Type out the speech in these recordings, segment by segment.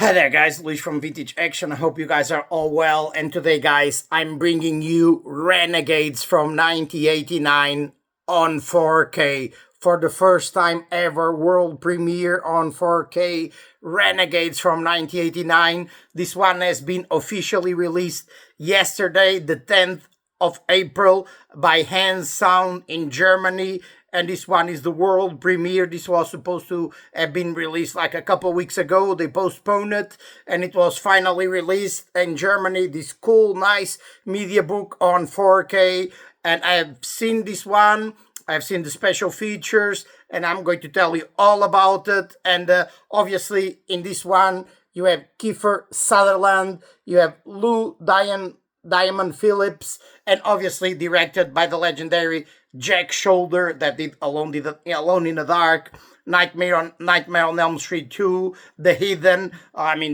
Hi there guys, Luis from Vintage Action. I hope you guys are all well, and today guys, I'm bringing you Renegades from 1989 on 4K. For the first time ever, world premiere on 4K, Renegades from 1989. This one has been officially released yesterday, the 10th of April by Hands Sound in Germany. And this one is the world premiere. This was supposed to have been released like a couple weeks ago. They postponed it, and it was finally released in Germany. This cool, nice media book on 4K. And I've seen this one. I've seen the special features, and I'm going to tell you all about it. And obviously, in this one, you have Kiefer, Sutherland, you have Diamond Phillips, and obviously directed by the legendary Sholder that did Alone in the Dark, Nightmare on Elm Street 2, The Hidden.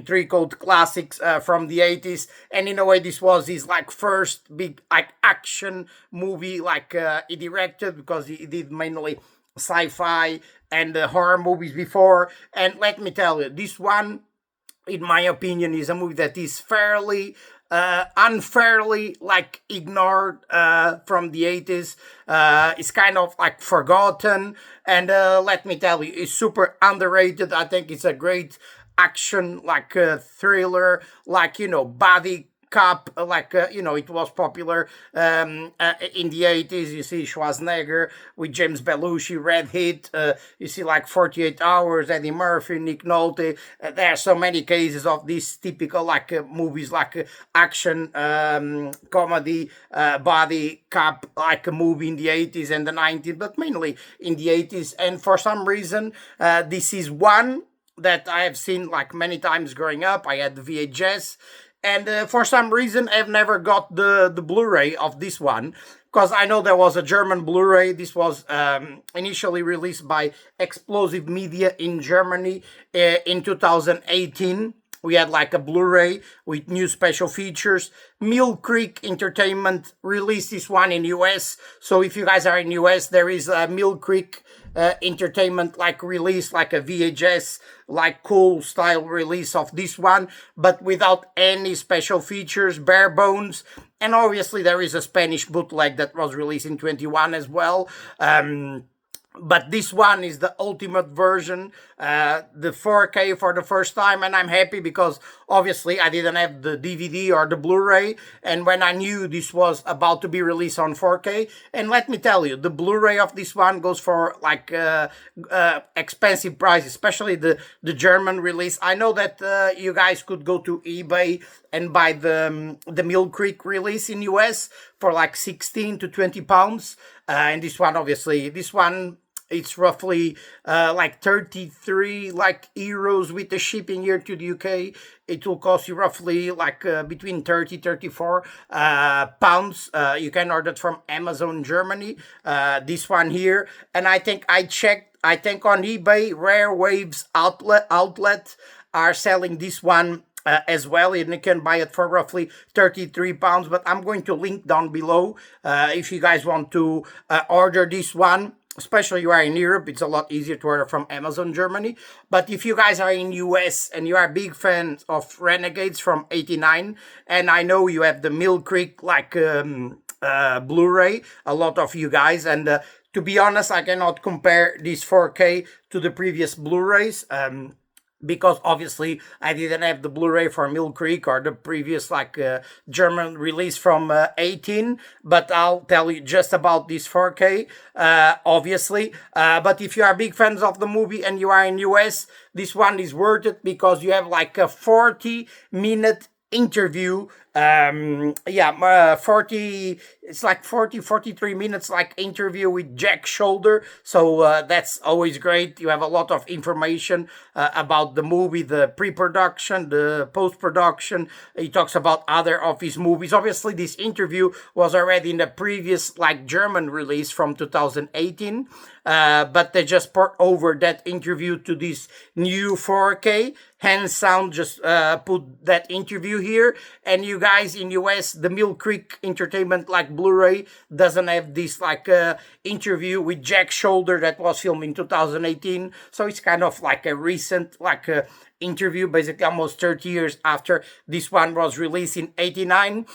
Three cult classics from the 80s. And in a way, this was his first big action movie he directed, because he did mainly sci-fi and horror movies before. And let me tell you, this one, in my opinion, is a movie that is fairly unfairly ignored from the 80s. It's kind of forgotten, and let me tell you, it's super underrated. I think it's a great action thriller, body cop, it was popular in the 80s. You see Schwarzenegger with James Belushi, Red Heat. You see 48 Hours, Eddie Murphy, Nick Nolte. There are so many cases of these typical movies, action, comedy, body cop, a movie in the 80s and the 90s, but mainly in the 80s. And for some reason, this is one that I have seen many times growing up. I had the VHS. And for some reason, I've never got the Blu-ray of this one, because I know there was a German Blu-ray. This was initially released by Explosive Media in Germany in 2018. We had a Blu-ray with new special features. Mill Creek Entertainment released this one in US. So if you guys are in US, there is a Mill Creek Entertainment release, a VHS cool style release of this one, but without any special features, bare bones. And obviously there is a Spanish bootleg that was released in 21 as well. But this one is the ultimate version, the 4K for the first time, and I'm happy because obviously I didn't have the DVD or the Blu-ray, and when I knew this was about to be released on 4K, and let me tell you, the Blu-ray of this one goes for expensive price, especially the German release. I know that you guys could go to eBay and buy the Mill Creek release in US for 16 to 20 pounds, and this one, obviously, it's roughly 33 euros with the shipping here to the UK. It will cost you roughly between 34 pounds. You can order it from Amazon Germany, this one here. And I think on eBay, Rare Waves outlet are selling this one as well, and you can buy it for roughly 33 pounds. But I'm going to link down below if you guys want to order this one. Especially you are in Europe, it's a lot easier to order from Amazon Germany. But if you guys are in US and you are big fans of Renegades from 89, and I know you have the Mill Creek Blu-ray, a lot of you guys, and to be honest, I cannot compare this 4K to the previous Blu-rays. Because obviously I didn't have the Blu-ray for Mill Creek or the previous German release from 18, but I'll tell you just about this 4K, obviously. But if you are big fans of the movie and you are in US, this one is worth it, because you have a 40-minute interview. It's 43 minutes interview with Sholder. So that's always great. You have a lot of information about the movie, the pre-production, the post-production. He talks about other of his movies. Obviously, this interview was already in the previous German release from 2018. But they just port over that interview to this new 4K. Hands Sound just put that interview here, and you guys in US, the Mill Creek Entertainment like Blu-ray doesn't have this like interview with Jack Sholder that was filmed in 2018, so it's kind of like a recent like interview, basically almost 30 years after this one was released in 89.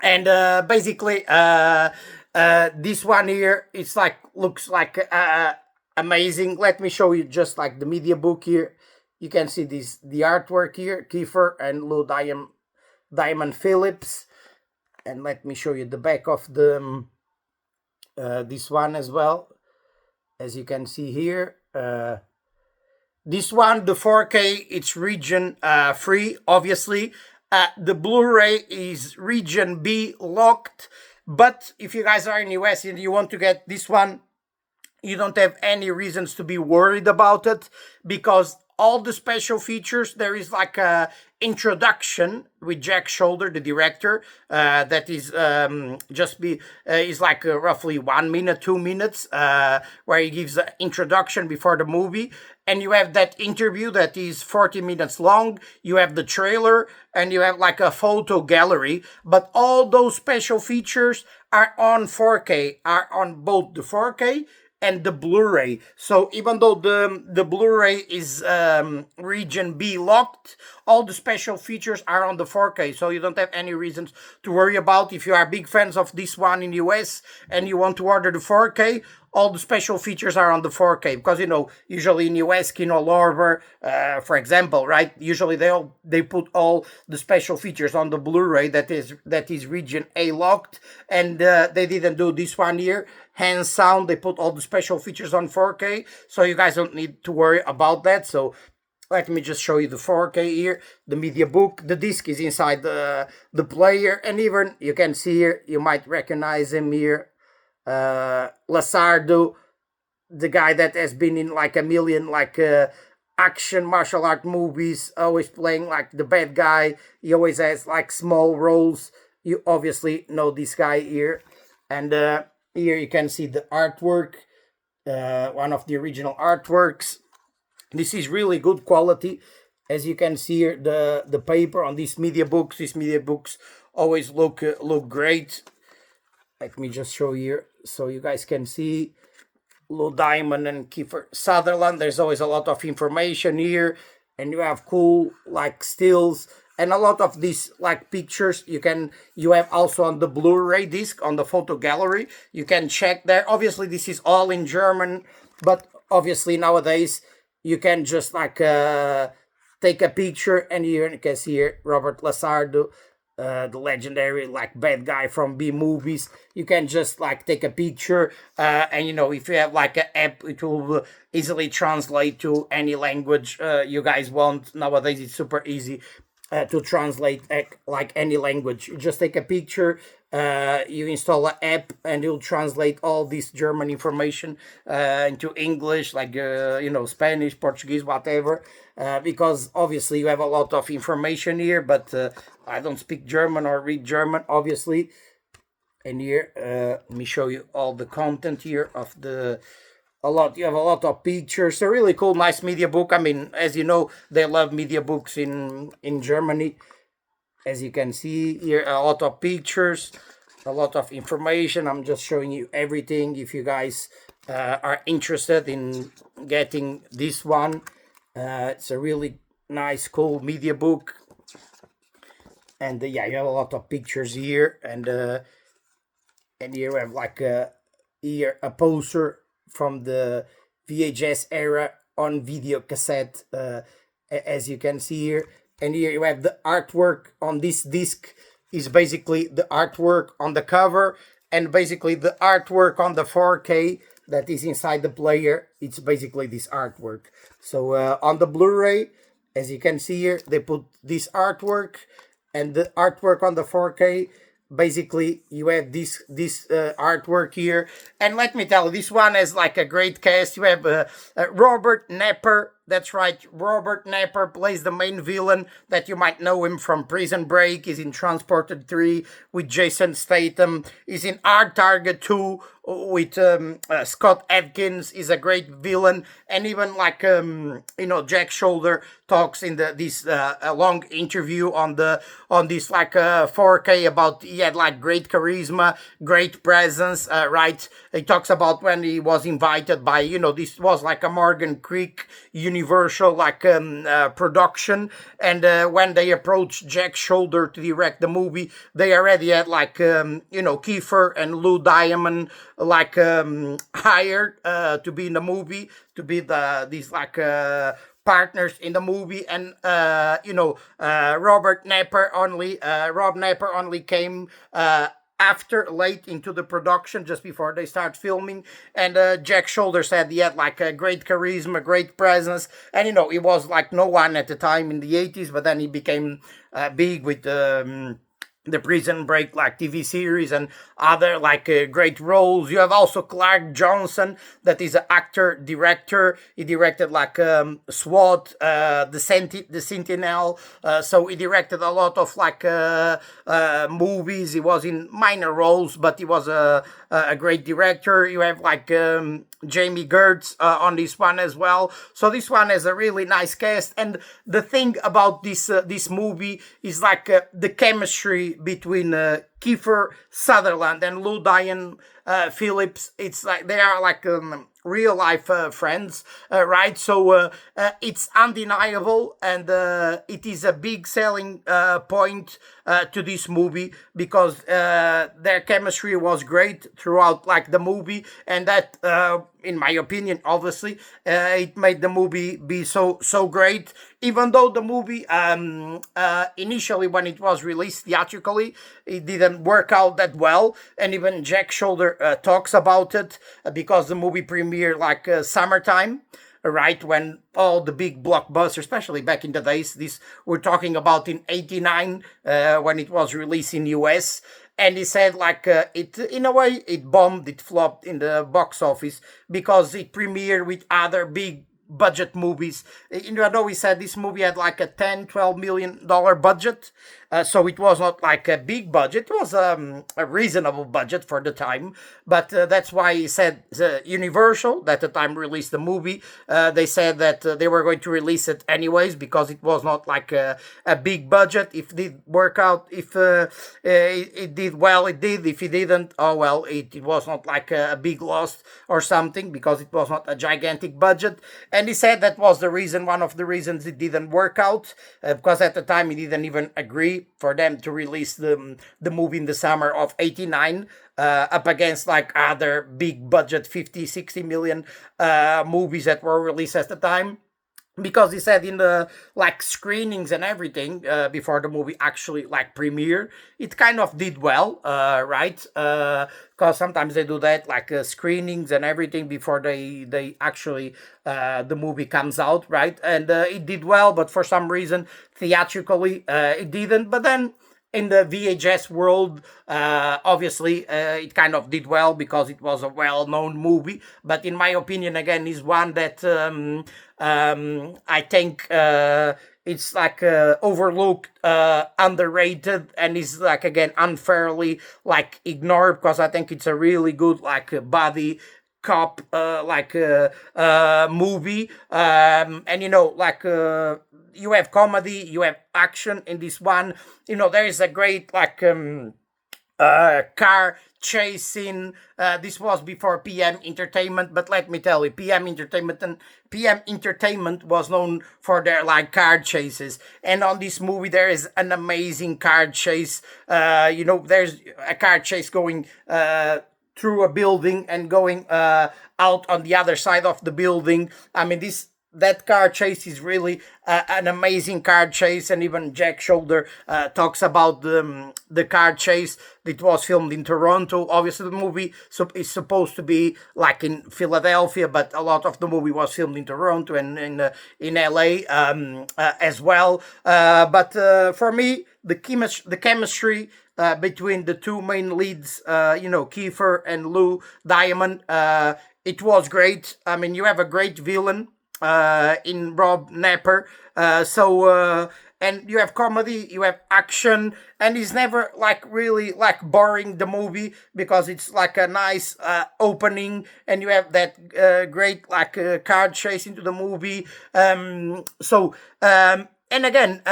And basically this one here, it's like looks like amazing. Let me show you just like the media book here. You can see this the artwork here, Kiefer and Lou Diamond Phillips. And let me show you the back of the this one as well. As you can see here, this one, the 4K, it's region free, obviously. The Blu-ray is region B locked. But if you guys are in US and you want to get this one, you don't have any reasons to be worried about it, because all the special features, there is like a introduction with Jack Sholder, the director, that is is like roughly 1 minute, 2 minutes, where he gives an introduction before the movie. And you have that interview that is 40 minutes long. You have the trailer, and you have like a photo gallery. But all those special features are on 4K, are on both the 4K and the Blu-ray. So even though the Blu-ray is region B locked, all the special features are on the 4K. So you don't have any reasons to worry about. If you are big fans of this one in US and you want to order the 4K, all the special features are on the 4K, because you know usually in US, Kino Lorber, for example, right? Usually they put all the special features on the Blu-ray that is region A locked, and they didn't do this one here. Hands Sound, they put all the special features on 4K, so you guys don't need to worry about that. So let me just show you the 4K here, the media book. The disc is inside the player, and even you can see here, you might recognize him here. Lazardo, the guy that has been in like a million like action martial art movies, always playing like the bad guy. He always has like small roles. You obviously know this guy here. And here you can see the artwork, one of the original artworks. This is really good quality. As you can see here, the paper on these media books always look great. Let me just show you here so you guys can see Lou Diamond and Kiefer Sutherland. There's always a lot of information here, and you have cool like stills and a lot of these like pictures. You have also on the Blu-ray disc on the photo gallery. You can check there. Obviously, this is all in German, but obviously nowadays you can just like take a picture, and here you can see here Robert Lazardo, the legendary like bad guy from B movies. You can just like take a picture, and you know, if you have like an app, it will easily translate to any language you guys want. Nowadays it's super easy to translate like any language. You just take a picture, you install an app, and it'll translate all this German information into English, like you know, Spanish, Portuguese, whatever, because obviously you have a lot of information here, but I don't speak German or read German, obviously. And here, let me show you all the content here of you have a lot of pictures. A really cool, nice media book. I mean, as you know, they love media books in Germany. As you can see here, a lot of pictures, a lot of information. I'm just showing you everything. If you guys are interested in getting this one, it's a really nice, cool media book. And yeah, you have a lot of pictures here, and here we have like a poster from the VHS era on video cassette, as you can see here. And here you have the artwork on this disc is basically the artwork on the cover, and basically the artwork on the 4K that is inside the player. It's basically this artwork. So on the Blu-ray, as you can see here, they put this artwork, and the artwork on the 4K, basically you have this artwork here. And let me tell you, this one has like a great cast. You have Robert Knapper. That's right, Robert Knapper plays the main villain that you might know him from Prison Break. He's in Transported 3 with Jason Statham. He's in Hard Target 2 with Scott Adkins. Is a great villain. And even like, you know, Jack Sholder talks in this a long interview on this like 4K about he had like great charisma, great presence, right? He talks about when he was invited by, this was like a Morgan Creek Universal like production, and when they approached Jack Sholder to direct the movie, they already had like Kiefer and Lou Diamond like hired to be in the movie, to be these like partners in the movie, and Rob Napper only came after, late into the production, just before they start filming. And Jack Shoulder said he had like a great charisma, great presence, and he was like no one at the time in the 80s, but then he became big with the Prison Break like TV series and other like great roles. You have also Clark Johnson, that is an actor director. He directed like SWAT, the Sentinel. So he directed a lot of like movies. He was in minor roles, but he was a great director. You have like Jamie Gertz on this one as well. So this one has a really nice cast, and the thing about this movie is like the chemistry between Kiefer Sutherland and Lou Diane Phillips. It's like they are like real life friends, right? So it's undeniable, and it is a big selling point to this movie, because their chemistry was great throughout like the movie, and that in my opinion, obviously, it made the movie be so great. Even though the movie initially, when it was released theatrically, it didn't work out that well, and even Jack Shoulder talks about it, because the movie premiered like summertime, right, when all the big blockbusters, especially back in the days, this we're talking about in '89, when it was released in US. And he said like it, in a way, it bombed, it flopped in the box office, because it premiered with other big budget movies. I know he said this movie had like a $10-12 million budget, so it was not like a big budget. It was a reasonable budget for the time, but that's why he said Universal that the time released the movie. They said that they were going to release it anyways, because it was not like a big budget. If it did work out, if it did well, it did. If it didn't, oh well, it was not like a big loss or something, because it was not a gigantic budget. And he said that was the reason, one of the reasons it didn't work out, because at the time he didn't even agree for them to release the movie in the summer of '89, up against like other big budget 50-60 million movies that were released at the time. Because he said in the like screenings and everything, before the movie actually like premiere, it kind of did well, right? Because sometimes they do that, like screenings and everything before they actually the movie comes out, right? And it did well, but for some reason theatrically it didn't. But then in the VHS world, obviously, it kind of did well, because it was a well-known movie. But in my opinion, again, is one that I think it's like overlooked, underrated, and is like, again, unfairly like ignored, because I think it's a really good like buddy cop movie, and like you have comedy, you have action in this one. There is a great like car chasing. This was before PM Entertainment, but let me tell you, PM Entertainment was known for their like car chases, and on this movie there is an amazing car chase. There's a car chase going through a building and going out on the other side of the building. I mean, that car chase is really an amazing car chase, and even Jack Shoulder talks about the car chase that was filmed in Toronto. Obviously, the movie is supposed to be like in Philadelphia, but a lot of the movie was filmed in Toronto and in LA as well. But for me, the chemistry between the two main leads, Kiefer and Lou Diamond, it was great. I mean, you have a great villain in Rob Napper. and you have comedy, you have action, and it's never like really like boring the movie, because it's like a nice opening, and you have that great like car chase into the movie. And again,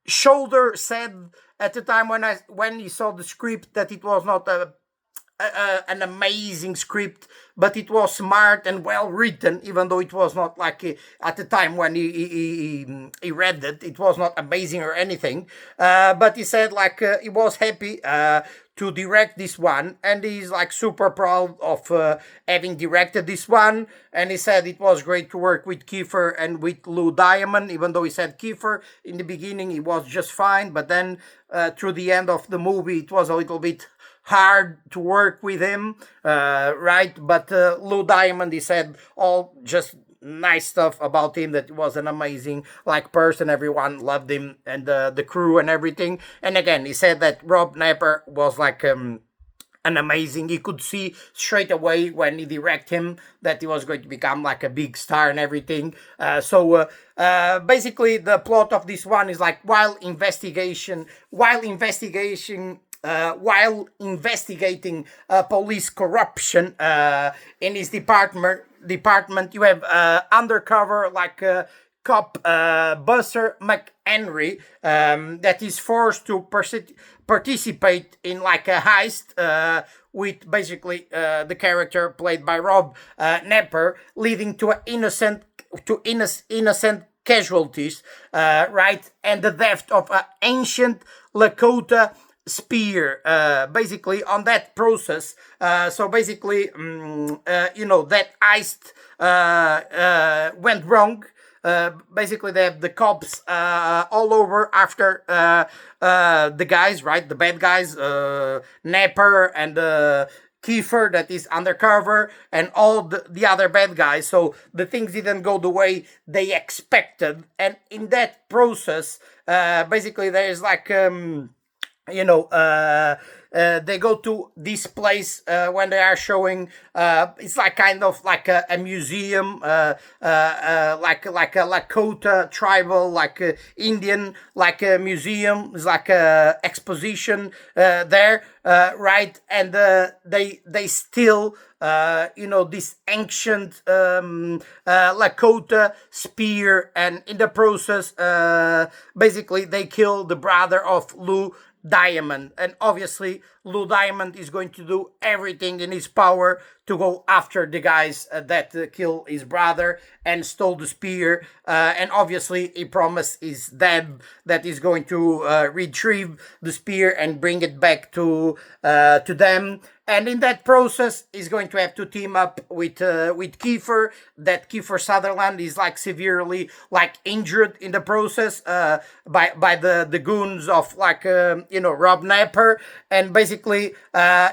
Sholder said at the time when he saw the script that it was not an amazing script, but it was smart and well written, even though it was not like at the time when he read it, it was not amazing or anything. But he said like he was happy to direct this one, and he's like super proud of having directed this one. And he said it was great to work with Kiefer and with Lou Diamond, even though he said Kiefer in the beginning he was just fine, but then through the end of the movie it was a little bit hard to work with him, right? But Lou Diamond, he said all just nice stuff about him, that he was an amazing like person, everyone loved him, and the crew and everything. And again, he said that Rob Napper was like an amazing, he could see straight away when he directed him that he was going to become like a big star and everything. Basically the plot of this one is like while investigating police corruption in his department, you have undercover like cop Buster McHenry that is forced to participate in like a heist with basically the character played by Rob Napper, leading to innocent casualties, right, and the death of an ancient Lakota spear, basically on that process. So basically, that heist went wrong. Basically, they have the cops all over after the guys, right? The bad guys, Napper and Kiefer, that is undercover, and all the other bad guys. So the things didn't go the way they expected. And in that process, basically, there is like they go to this place when they are showing. It's like kind of like a museum, like a Lakota tribal, like Indian, like a museum. It's like a exposition there, right? And they still. This ancient Lakota spear, and in the process, basically they kill the brother of Lou Diamond, and obviously Lou Diamond is going to do everything in his power to go after the guys that killed his brother and stole the spear, and obviously he promised his dad that he's going to retrieve the spear and bring it back to them. And in that process, he's going to have to team up with Kiefer. That Kiefer Sutherland is like severely like injured in the process by the goons of like Rob Napper, and basically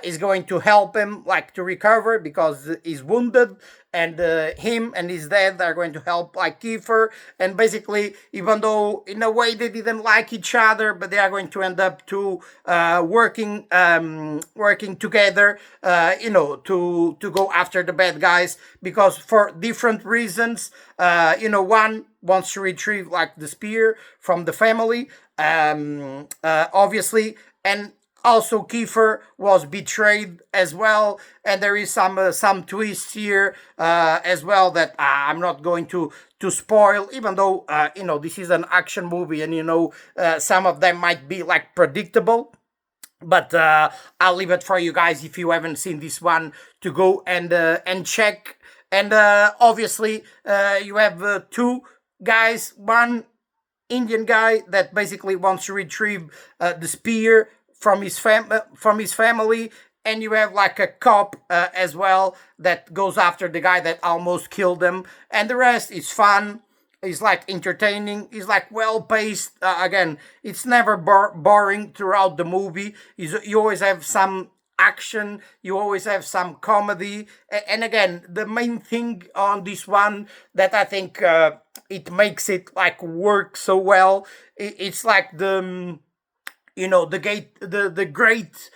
is going to help him like to recover because he's wounded. And him and his dad are going to help like Kiefer, and basically, even though in a way they didn't like each other, but they are going to end up to working together, to go after the bad guys, because for different reasons. One wants to retrieve like the spear from the family, obviously, and also, Kiefer was betrayed as well, and there is some twists here as well that I'm not going to spoil. Even though this is an action movie, and some of them might be like predictable. But I'll leave it for you guys if you haven't seen this one to go and check. And obviously, you have two guys, one Indian guy that basically wants to retrieve the spear from his family, and you have like a cop as well that goes after the guy that almost killed him, and the rest is fun. It's like entertaining. It's like well paced. Again, it's never boring throughout the movie. You always have some action, you always have some comedy, and again, the main thing on this one that I think it makes it like work so well, it's like the great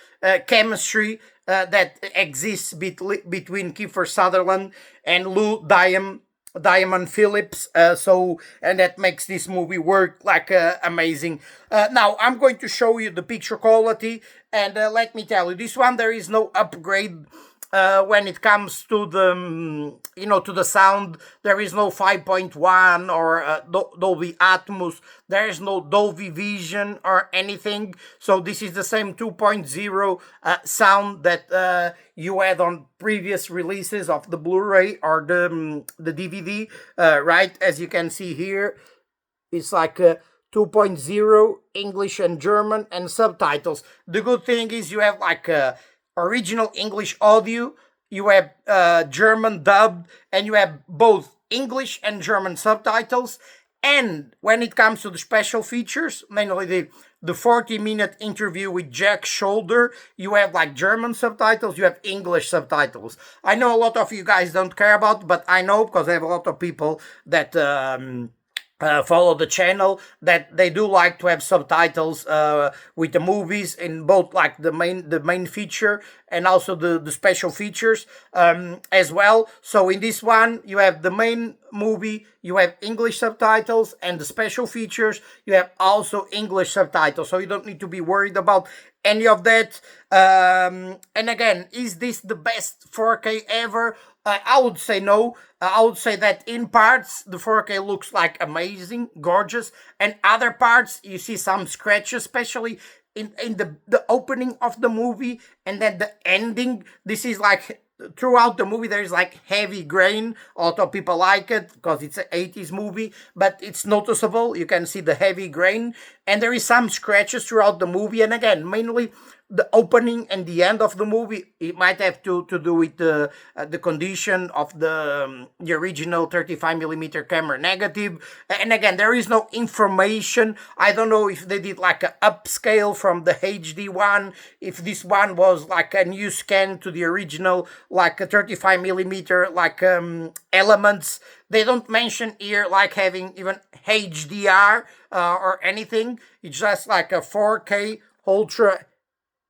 chemistry that exists between Kiefer Sutherland and Lou Diamond Phillips. And that makes this movie work like amazing. Now I'm going to show you the picture quality, and let me tell you, this one there is no upgrade. When it comes to the to the sound, there is no 5.1 or Dolby Atmos. There is no Dolby Vision or anything. So this is the same 2.0 sound that you had on previous releases of the Blu-ray or the DVD. Right, as you can see here, it's like a 2.0 English and German and subtitles. The good thing is you have like a original English audio, you have German dubbed, and you have both English and German subtitles. And when it comes to the special features, mainly the 40-minute interview with Jack Sholder, you have like German subtitles, you have English subtitles. I know a lot of you guys don't care about, but I know because I have a lot of people that follow the channel, that they do like to have subtitles with the movies in both like the main feature and also the special features as well. So in this one you have the main movie, you have English subtitles, and the special features you have also English subtitles, so you don't need to be worried about any of that. And again, is this the best 4K ever? I would say no. I would say that in parts the 4K looks like amazing, gorgeous, and other parts you see some scratches, especially in the opening of the movie, and then the ending. This is like throughout the movie there is like heavy grain. A lot of people like it because it's an 80s movie, but it's noticeable. You can see the heavy grain, and there is some scratches throughout the movie. And again, mainly the opening and the end of the movie, it might have to do with the condition of the original 35mm camera negative. And again, there is no information. I don't know if they did like an upscale from the HD one, if this one was like a new scan to the original, like a 35mm like elements. They don't mention here like having even HDR or anything. It's just like a 4K Ultra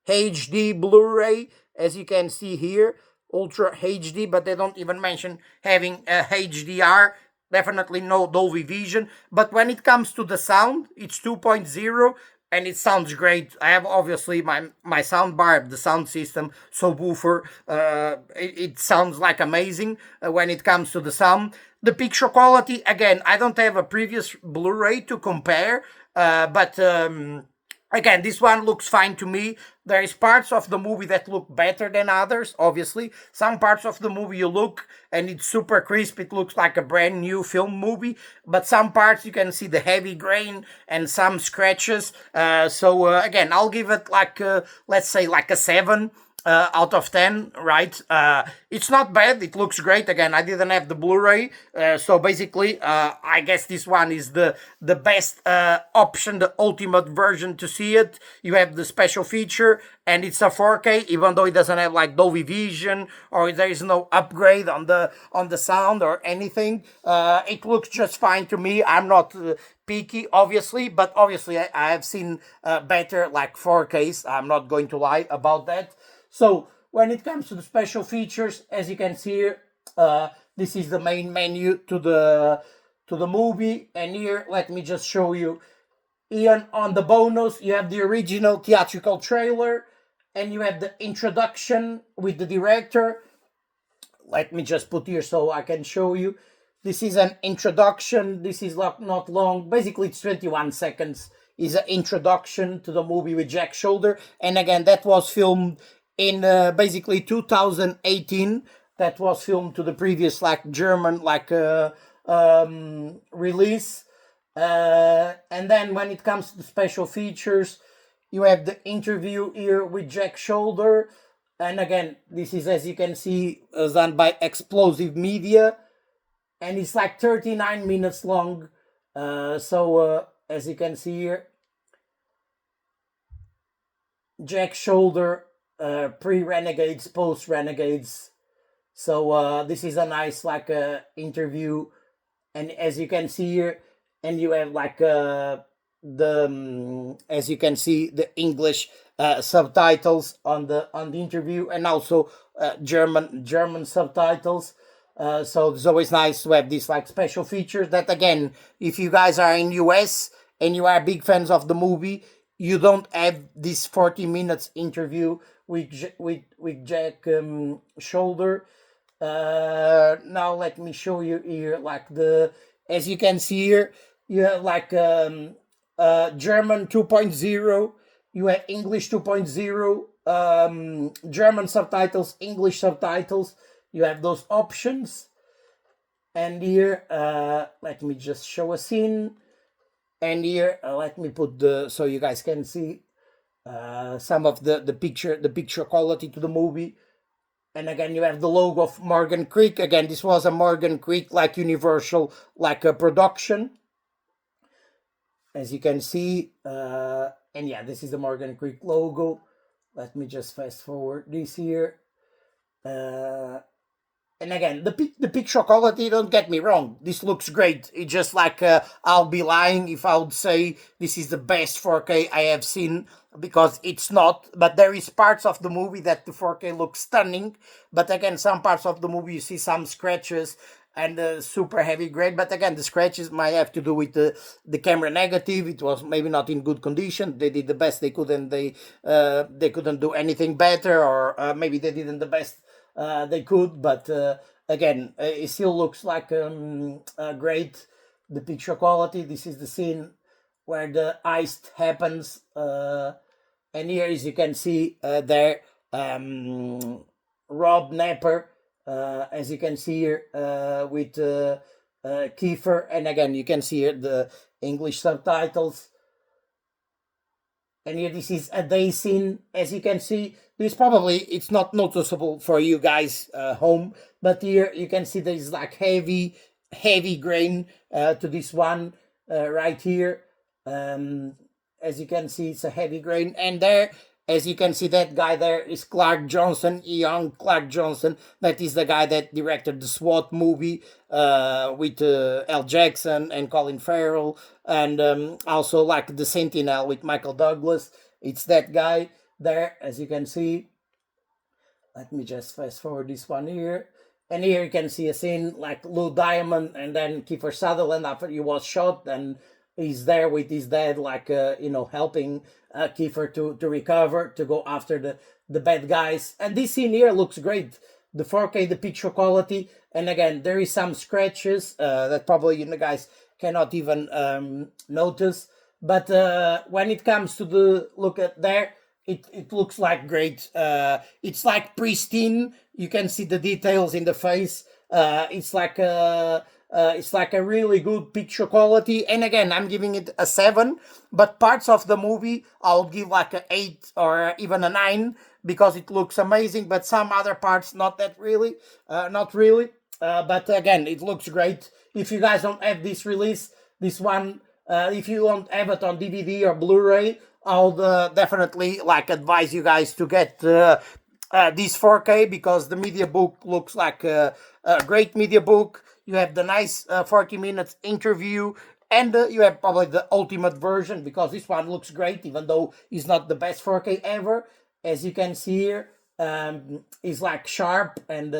HD Blu-ray, as you can see here, Ultra HD, but they don't even mention having a HDR. Definitely no Dolby Vision. But when it comes to the sound, it's 2.0 and it sounds great. I have obviously my sound bar, the sound system, subwoofer. It sounds like amazing when it comes to the sound. The picture quality, again, I don't have a previous Blu-ray to compare, but again, this one looks fine to me. There is parts of the movie that look better than others, obviously. Some parts of the movie you look and it's super crisp. It looks like a brand new film movie. But some parts you can see the heavy grain and some scratches. Again, I'll give it like, let's say like a 7. Out of 10, right? It's not bad. It looks great. Again, I didn't have the Blu-ray, so basically, I guess this one is the best option, the ultimate version to see it. You have the special feature, and it's a 4K, even though it doesn't have like Dolby Vision or there is no upgrade on the sound or anything. It looks just fine to me. I'm not picky, obviously, but obviously I have seen better like 4Ks. I'm not going to lie about that. So when it comes to the special features, as you can see here, this is the main menu to the movie. And here, let me just show you. Here on the bonus, you have the original theatrical trailer, and you have the introduction with the director. Let me just put here so I can show you. This is an introduction. This is not long. Basically, it's 21 seconds. Is an introduction to the movie with Jack Sholder. And again, that was filmed in basically 2018. That was filmed to the previous like German like release. And then when it comes to the special features, you have the interview here with Jack Sholder. And again, this is, as you can see, done by Explosive Media. And it's like 39 minutes long. As you can see here, Jack Sholder, pre-Renegades, post-Renegades. So this is a nice like interview. And as you can see here, and you have like as you can see, the English subtitles on the interview, and also German subtitles. So it's always nice to have these like special features that, again, if you guys are in US and you are big fans of the movie, you don't have this 40 minutes interview with with Jack Sholder. Now let me show you here, like the, as you can see here, you have like German 2.0, you have English 2.0, German subtitles, English subtitles. You have those options. And here, let me just show a scene. And here, let me put the, so you guys can see some of the picture quality to the movie. And again, you have the logo of Morgan Creek. Again, this was a Morgan Creek, like Universal, like a production, as you can see. And yeah, this is the Morgan Creek logo. Let me just fast forward this here. And again, the picture quality, don't get me wrong, this looks great. It's just like, I'll be lying if I would say this is the best 4K I have seen, because it's not. But there is parts of the movie that the 4K looks stunning. But again, some parts of the movie you see some scratches and super heavy grain. But again, the scratches might have to do with the camera negative. It was maybe not in good condition. They did the best they could, and they couldn't do anything better, or maybe they didn't the best they could. But again, it still looks like great. The picture quality. This is the scene where the heist happens, and here, as you can see, there, Rob Napper, as you can see here, with Kiefer, and again, you can see here the English subtitles. And here, this is a day scene. As you can see, this probably, it's not noticeable for you guys home, but here you can see there is like heavy grain to this one right here. As you can see, it's a heavy grain. And there, as you can see, that guy there is Clark Johnson, young Clark Johnson. That is the guy that directed the SWAT movie with Al Jackson and Colin Farrell, and also like The Sentinel with Michael Douglas. It's that guy there, as you can see. Let me just fast forward this one here. And here you can see a scene like Lou Diamond and then Kiefer Sutherland after he was shot, and he's there with his dad, like, helping Kiefer to recover, to go after the bad guys. And this scene here looks great. The 4K, the picture quality. And again, there is some scratches that probably you guys cannot even notice. But when it comes to the look at there, it looks like great. It's like pristine. You can see the details in the face. It's like a really good picture quality. And again, I'm giving it a 7, but parts of the movie I'll give like a 8 or even a 9, because it looks amazing. But some other parts, not that really, not really. But again, it looks great. If you guys don't have this release, this one, if you don't have it on DVD or Blu-ray, I'll definitely like advise you guys to get this 4K, because the media book looks like a great media book. You have the nice 40 minutes interview, and you have probably the ultimate version, because this one looks great, even though it's not the best 4K ever. As you can see here, it's like sharp, and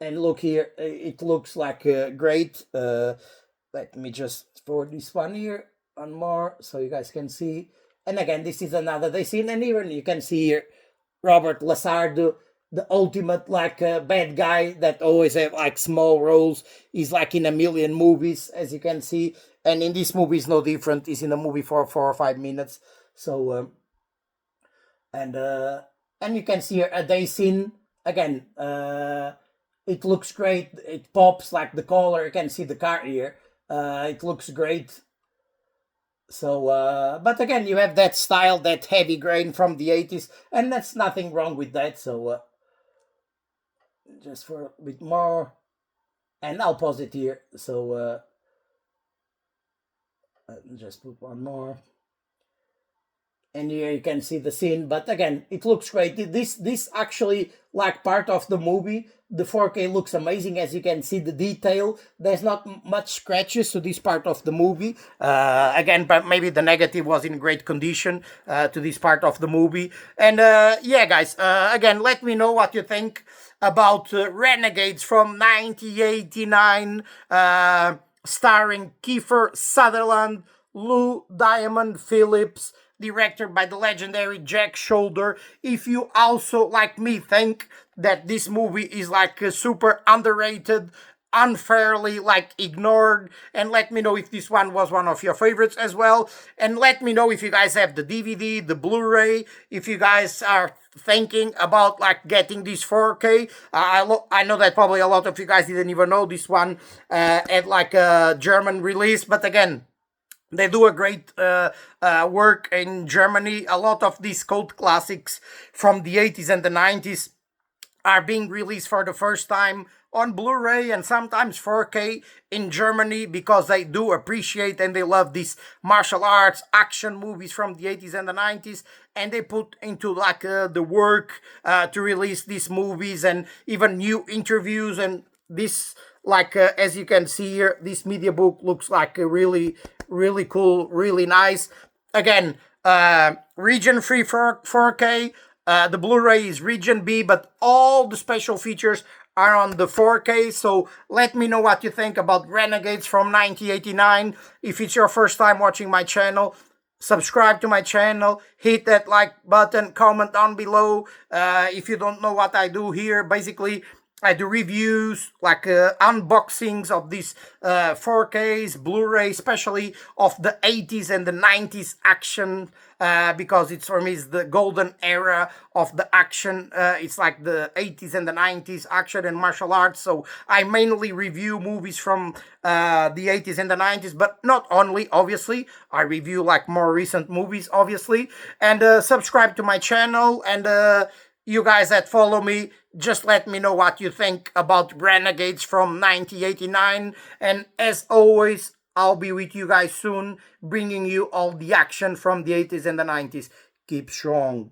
look here, it looks like great. Let me just forward this one here, one more, so you guys can see. And again, this is another day scene, and even you can see here Robert Lasardo, the ultimate like bad guy that always have like small roles. He's like in a million movies, as you can see, and in this movie is no different. He's in a movie for 4 or 5 minutes. So and you can see here a day scene again. It looks great. It pops like the color. You can see the car here. It looks great. So, but again, you have that style, that heavy grain from the 80s, and that's nothing wrong with that. So, just for a bit more, and I'll pause it here. So, just put one more. And here you can see the scene, but again, it looks great. This actually, like, part of the movie, the 4K looks amazing. As you can see, the detail, there's not much scratches to this part of the movie. Again, but maybe the negative was in great condition to this part of the movie. And yeah, guys, again, let me know what you think about Renegades from 1989, starring Kiefer Sutherland, Lou Diamond Phillips, directed by the legendary Jack Sholder. If you also, like me, think that this movie is like super underrated, unfairly like ignored, and let me know if this one was one of your favorites as well, and let me know if you guys have the DVD, the Blu-ray, if you guys are thinking about like getting this 4K. I know that probably a lot of you guys didn't even know this one had like a German release, but again, they do a great work in Germany. A lot of these cult classics from the 80s and the 90s are being released for the first time on Blu-ray and sometimes 4K in Germany, because they do appreciate and they love these martial arts action movies from the 80s and the 90s, and they put into like the work to release these movies and even new interviews. And this, like as you can see here, this media book looks like a really cool, really nice. Again, region free for 4K. The Blu-ray is region B, but all the special features are on the 4K. So let me know what you think about Renegades from 1989. If it's your first time watching my channel, subscribe to my channel, hit that like button, comment down below. If you don't know what I do here, basically I do reviews, like unboxings of these 4Ks, Blu-ray, especially of the 80s and the 90s action, because it's, for me, it's the golden era of the action. It's like the 80s and the 90s action and martial arts. So I mainly review movies from the 80s and the 90s, but not only, obviously. I review like more recent movies, obviously. And subscribe to my channel, and you guys that follow me, just let me know what you think about Renegades from 1989. And as always, I'll be with you guys soon, bringing you all the action from the 80s and the 90s. Keep strong.